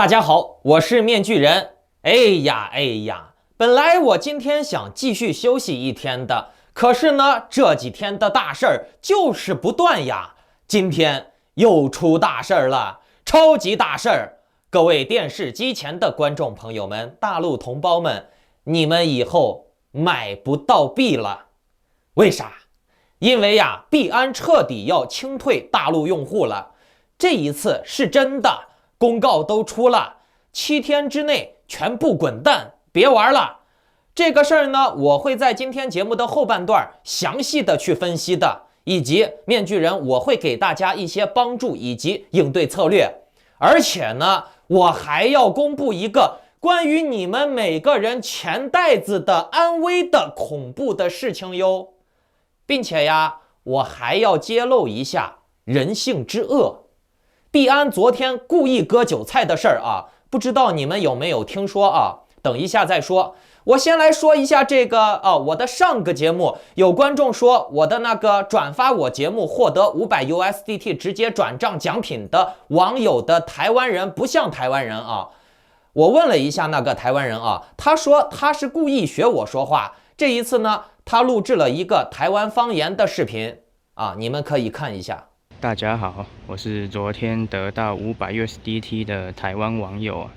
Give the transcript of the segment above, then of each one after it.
大家好，我是面具人。哎呀，本来我今天想继续休息一天的，可是呢，这几天的大事儿就是不断呀。今天又出大事儿了，超级大事儿！各位电视机前的观众朋友们，大陆同胞们，你们以后买不到币了。为啥？因为呀，币安彻底要清退大陆用户了。这一次是真的。公告都出了，7天之内全部滚蛋，别玩了。这个事儿呢，我会在今天节目的后半段详细的去分析的，以及面具人我会给大家一些帮助以及应对策略。而且呢，我还要公布一个关于你们每个人钱袋子的安危的恐怖的事情哟，并且呀，我还要揭露一下人性之恶。币安昨天故意割韭菜的事儿啊，不知道你们有没有听说啊？等一下再说。我先来说一下这个我的上个节目有观众说我的那个转发我节目获得500 USDT 直接转账奖品的网友的台湾人不像台湾人啊。我问了一下那个台湾人啊，他说他是故意学我说话。这一次呢，他录制了一个台湾方言的视频啊，你们可以看一下。大家好，我是昨天得到500 USDT 的台湾网友。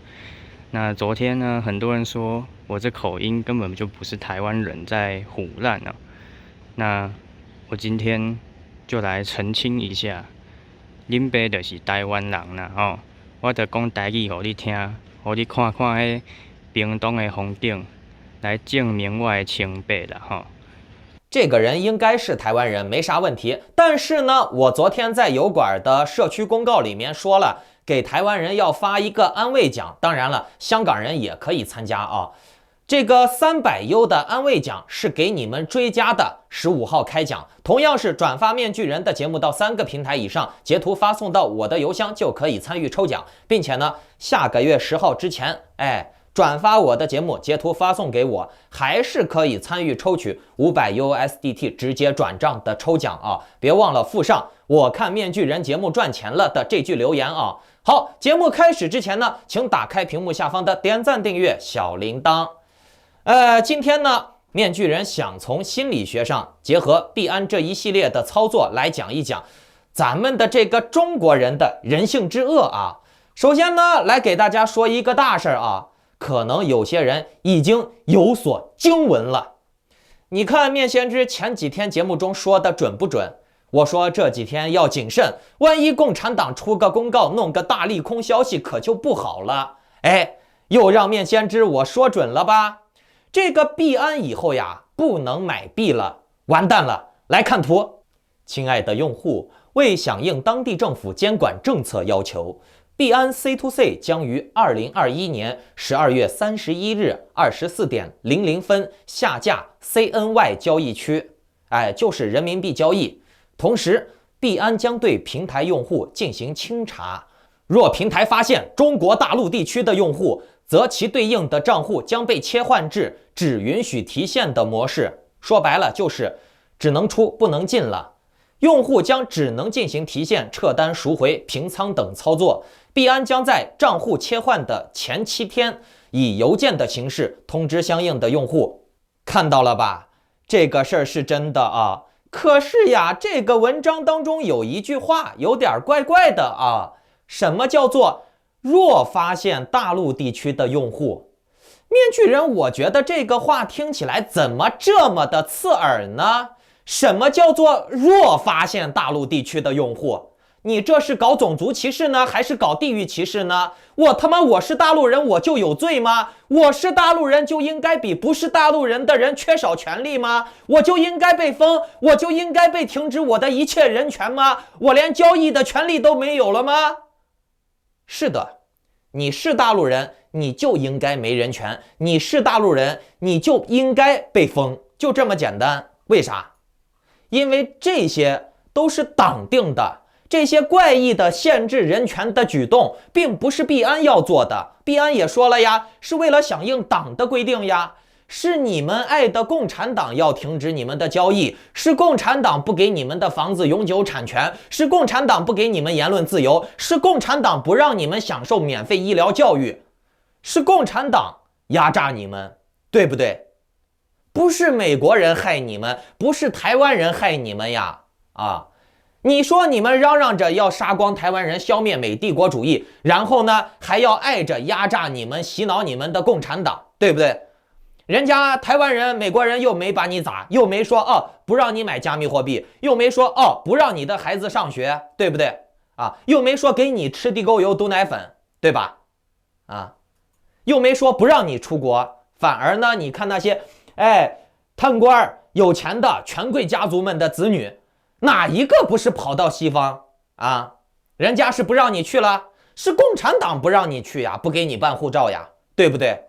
那昨天呢，很多人说我这口音根本就不是台湾人在唬烂啊。那我今天就来澄清一下，恁爸就是台湾人啦吼，我就讲台语给你听，给你看看迄屏东的风景，来证明我的清白啦吼。这个人应该是台湾人，没啥问题。但是呢，我昨天在油管的社区公告里面说了，给台湾人要发一个安慰奖。当然了，香港人也可以参加啊。这个300 U 的安慰奖是给你们追加的，15号开奖。同样是转发面具人的节目到3个平台以上，截图发送到我的邮箱就可以参与抽奖，并且呢，下个月10号之前，转发我的节目，截图发送给我，还是可以参与抽取500 USDT 直接转账的抽奖啊！别忘了附上我看面具人节目赚钱了的这句留言啊！好，节目开始之前呢，请打开屏幕下方的点赞、订阅、小铃铛。今天呢，面具人想从心理学上结合币安这一系列的操作来讲一讲咱们的这个中国人的人性之恶啊！首先呢，来给大家说一个大事啊！可能有些人已经有所惊闻了。你看面先知前几天节目中说的准不准？我说这几天要谨慎，万一共产党出个公告弄个大利空消息可就不好了。又让面先知我说准了吧？这个币安以后呀不能买币了，完蛋了。来看图。亲爱的用户，为响应当地政府监管政策要求，币安 C2C 将于2021年12月31日24点00分下架 CNY 交易区，就是人民币交易。同时，币安将对平台用户进行清查，若平台发现中国大陆地区的用户，则其对应的账户将被切换至只允许提现的模式。说白了就是只能出不能进了。用户将只能进行提现、撤单、赎回、平仓等操作。币安将在账户切换的前7天，以邮件的形式通知相应的用户。看到了吧？这个事儿是真的啊。可是呀，这个文章当中有一句话有点怪怪的啊。什么叫做若发现大陆地区的用户？面具人，我觉得这个话听起来怎么这么的刺耳呢？什么叫做若发现大陆地区的用户？你这是搞种族歧视呢，还是搞地域歧视呢？我是大陆人，我就有罪吗？我是大陆人就应该比不是大陆人的人缺少权利吗？我就应该被封，我就应该被停止我的一切人权吗？我连交易的权利都没有了吗？是的，你是大陆人，你就应该没人权；你是大陆人，你就应该被封，就这么简单。为啥？因为这些都是党定的，这些怪异的限制人权的举动，并不是币安要做的。币安也说了呀，是为了响应党的规定呀。是你们爱的共产党要停止你们的交易，是共产党不给你们的房子永久产权，是共产党不给你们言论自由，是共产党不让你们享受免费医疗教育，是共产党压榨你们，对不对？不是美国人害你们，不是台湾人害你们呀！你说你们嚷嚷着要杀光台湾人，消灭美帝国主义，然后呢还要爱着压榨你们，洗脑你们的共产党，对不对？人家台湾人、美国人又没把你咋，又没说不让你买加密货币，又没说不让你的孩子上学，对不对？又没说给你吃地沟油、毒奶粉，对吧？又没说不让你出国，反而呢，你看那些贪官有钱的权贵家族们的子女，哪一个不是跑到西方啊？人家是不让你去了，是共产党不让你去呀，不给你办护照呀，对不对？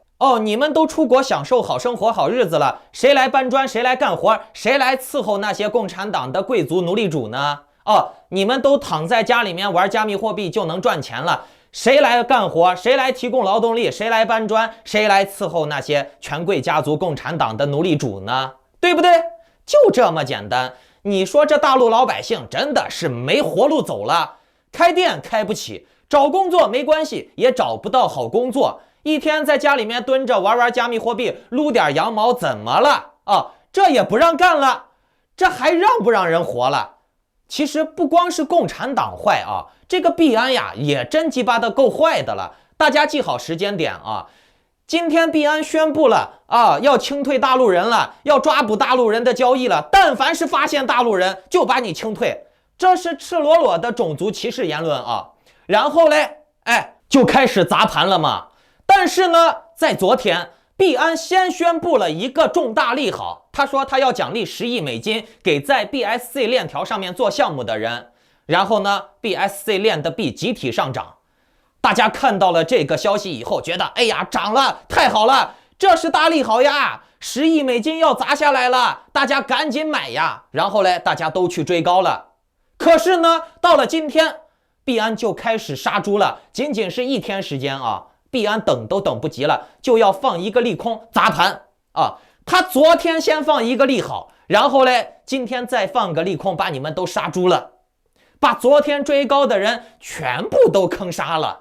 你们都出国享受好生活好日子了，谁来搬砖，谁来干活，谁来伺候那些共产党的贵族奴隶主呢？你们都躺在家里面玩加密货币就能赚钱了，谁来干活，谁来提供劳动力，谁来搬砖，谁来伺候那些权贵家族共产党的奴隶主呢？对不对？就这么简单。你说这大陆老百姓真的是没活路走了，开店开不起，找工作没关系，也找不到好工作，一天在家里面蹲着玩加密货币，撸点羊毛怎么了？这也不让干了，这还让不让人活了？其实不光是共产党坏这个币安呀也真鸡巴的够坏的了。大家记好时间点今天币安宣布了要清退大陆人了，要抓捕大陆人的交易了，但凡是发现大陆人就把你清退，这是赤裸裸的种族歧视言论然后嘞就开始砸盘了嘛。但是呢，在昨天币安先宣布了一个重大利好，他说他要奖励10亿美金给在 BSC 链条上面做项目的人，然后呢 BSC 链的币集体上涨。大家看到了这个消息以后觉得涨了，太好了，这是大利好呀，10亿美金要砸下来了，大家赶紧买呀。然后嘞大家都去追高了。可是呢到了今天币安就开始杀猪了，仅仅是1天时间币安等都等不及了，就要放一个利空砸盘他昨天先放一个利好，然后嘞今天再放个利空，把你们都杀猪了，把昨天追高的人全部都坑杀了。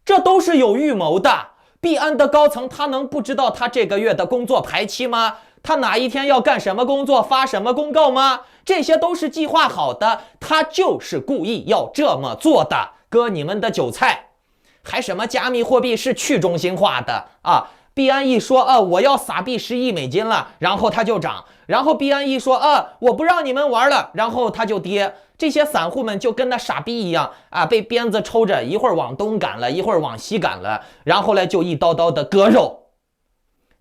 这都是有预谋的。币安的高层他能不知道他这个月的工作排期吗？他哪一天要干什么工作，发什么公告吗？这些都是计划好的，他就是故意要这么做的，割你们的韭菜。还什么加密货币是去中心化的币安一说我要撒币10亿美金了，然后它就涨，然后币安一说我不让你们玩了，然后它就跌。这些散户们就跟那傻逼一样被鞭子抽着，一会儿往东赶了，一会儿往西赶了，然后呢就一刀刀的割肉。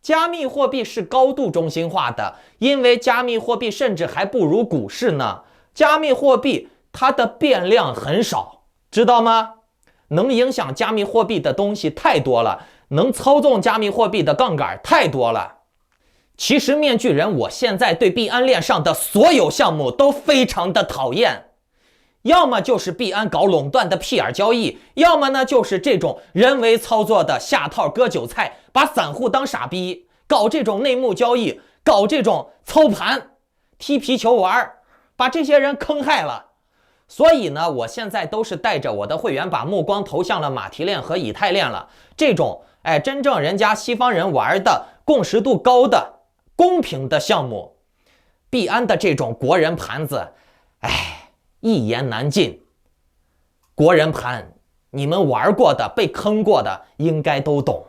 加密货币是高度中心化的，因为加密货币甚至还不如股市呢。加密货币它的变量很少，知道吗？能影响加密货币的东西太多了，能操纵加密货币的杠杆太多了。其实面具人，我现在对币安链上的所有项目都非常的讨厌，要么就是币安搞垄断的屁眼交易，要么呢就是这种人为操作的下套割韭菜，把散户当傻逼，搞这种内幕交易，搞这种操盘踢皮球玩，把这些人坑害了。所以呢我现在都是带着我的会员把目光投向了马蹄链和以太链了，这种真正人家西方人玩的共识度高的公平的项目，币安的这种国人盘子一言难尽。国人盘你们玩过的被坑过的应该都懂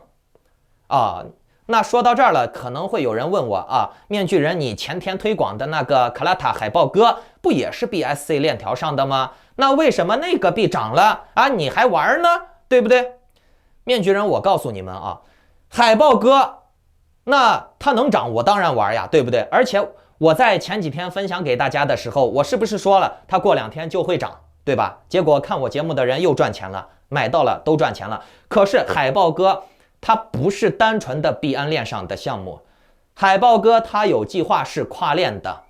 那说到这儿了，可能会有人问我面具人，你前天推广的那个卡拉塔海豹哥不也是 BSC 链条上的吗？那为什么那个币涨了你还玩呢？对不对？面具人，我告诉你们海豹哥那它能涨我当然玩呀，对不对？而且我在前几天分享给大家的时候，我是不是说了它过2天就会涨，对吧？结果看我节目的人又赚钱了，买到了都赚钱了。可是海豹哥它不是单纯的币安链上的项目，海豹哥它有计划是跨链的。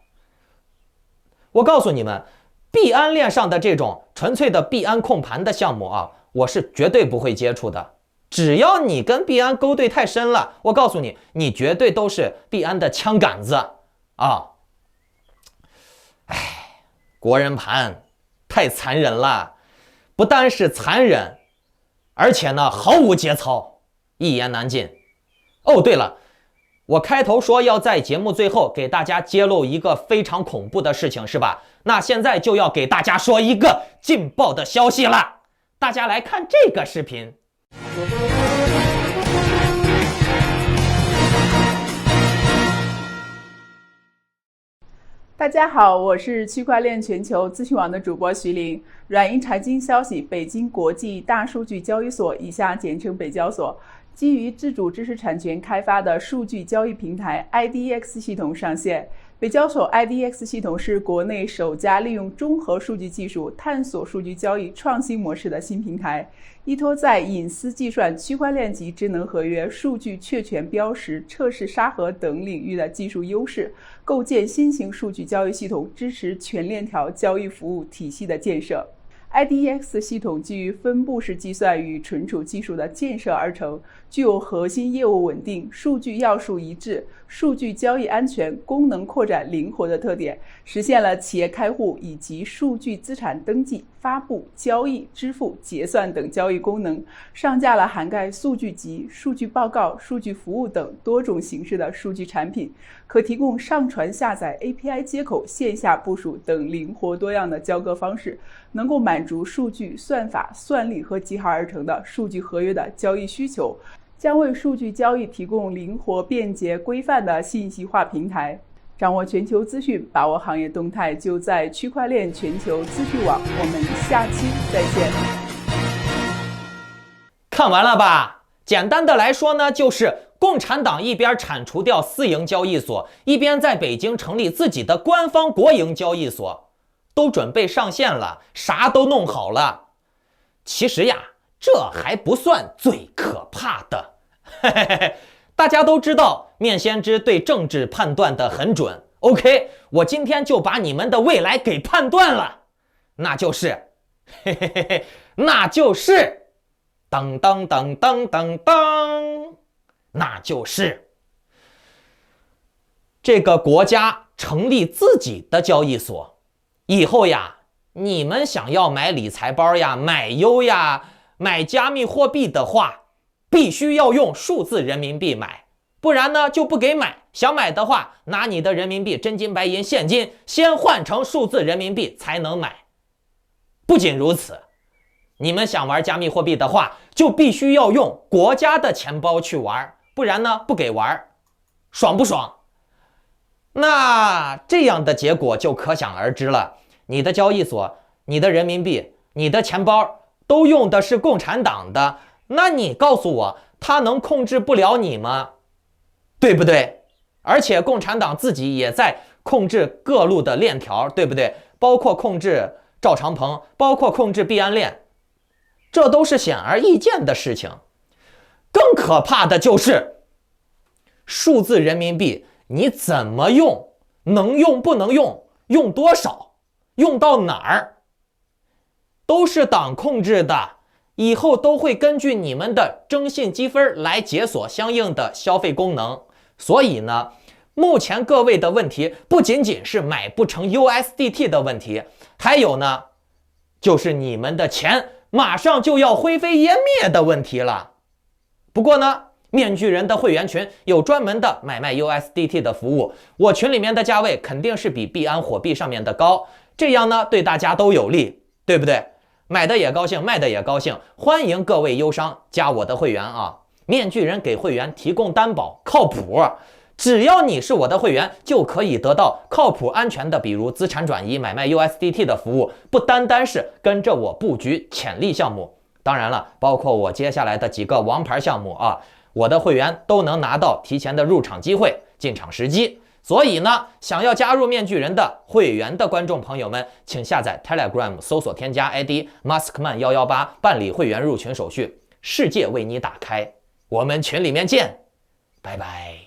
我告诉你们，币安链上的这种纯粹的币安控盘的项目我是绝对不会接触的，只要你跟币安勾兑太深了，我告诉你，你绝对都是币安的枪杆子啊！哎，国人盘太残忍了，不但是残忍，而且呢毫无节操，一言难尽。哦，对了，我开头说要在节目最后给大家揭露一个非常恐怖的事情，是吧？那现在就要给大家说一个劲爆的消息了，大家来看这个视频。大家好，我是区块链全球资讯网的主播徐林。软银财经消息，北京国际大数据交易所（以下简称北交所）基于自主知识产权开发的数据交易平台 IDX 系统上线。北交所 IDX 系统是国内首家利用综合数据技术探索数据交易创新模式的新平台，依托在隐私计算、区块链级智能合约、数据确权标识、测试沙盒等领域的技术优势，构建新型数据交易系统，支持全链条交易服务体系的建设。IDX 系统基于分布式计算与存储技术的建设而成，具有核心业务稳定、数据要素一致、数据交易安全、功能扩展灵活的特点，实现了企业开户以及数据资产登记、发布、交易、支付、结算等交易功能，上架了涵盖数据集、数据报告、数据服务等多种形式的数据产品，可提供上传下载、API 接口、线下部署等灵活多样的交割方式，能够满足数据、算法、算力和集合而成的数据合约的交易需求，将为数据交易提供灵活、便捷、规范的信息化平台。掌握全球资讯，把握行业动态，就在区块链全球资讯网。我们下期再见。看完了吧？简单的来说呢，就是共产党一边铲除掉私营交易所，一边在北京成立自己的官方国营交易所，都准备上线了，啥都弄好了。其实呀，这还不算最可怕的。大家都知道面先知对政治判断的很准。OK， 我今天就把你们的未来给判断了，那就是那就是当当当当当当，那就是这个国家成立自己的交易所。以后呀，你们想要买理财包呀、买优呀、买加密货币的话，必须要用数字人民币买，不然呢就不给买。想买的话，拿你的人民币真金白银现金先换成数字人民币才能买。不仅如此，你们想玩加密货币的话，就必须要用国家的钱包去玩，不然呢不给玩。爽不爽？那这样的结果就可想而知了。你的交易所、你的人民币、你的钱包都用的是共产党的，那你告诉我，他能控制不了你吗？对不对？而且共产党自己也在控制各路的链条，对不对？包括控制赵长鹏，包括控制币安链，这都是显而易见的事情。更可怕的就是数字人民币，你怎么用，能用不能用，用多少，用到哪儿，都是党控制的，以后都会根据你们的征信积分来解锁相应的消费功能。所以呢，目前各位的问题不仅仅是买不成 USDT 的问题，还有呢，就是你们的钱马上就要灰飞烟灭的问题了。不过呢，面具人的会员群有专门的买卖 USDT 的服务，我群里面的价位肯定是比币安火币上面的高，这样呢对大家都有利，对不对？买的也高兴，卖的也高兴，欢迎各位优商加我的会员啊！面具人给会员提供担保，靠谱，只要你是我的会员，就可以得到靠谱安全的，比如资产转移、买卖 USDT 的服务，不单单是跟着我布局潜力项目，当然了，包括我接下来的几个王牌项目啊，我的会员都能拿到提前的入场机会、进场时机。所以呢，想要加入面具人的会员的观众朋友们，请下载 Telegram 搜索添加 ID Maskman118，办理会员入群手续，世界为你打开。我们群里面见，拜拜。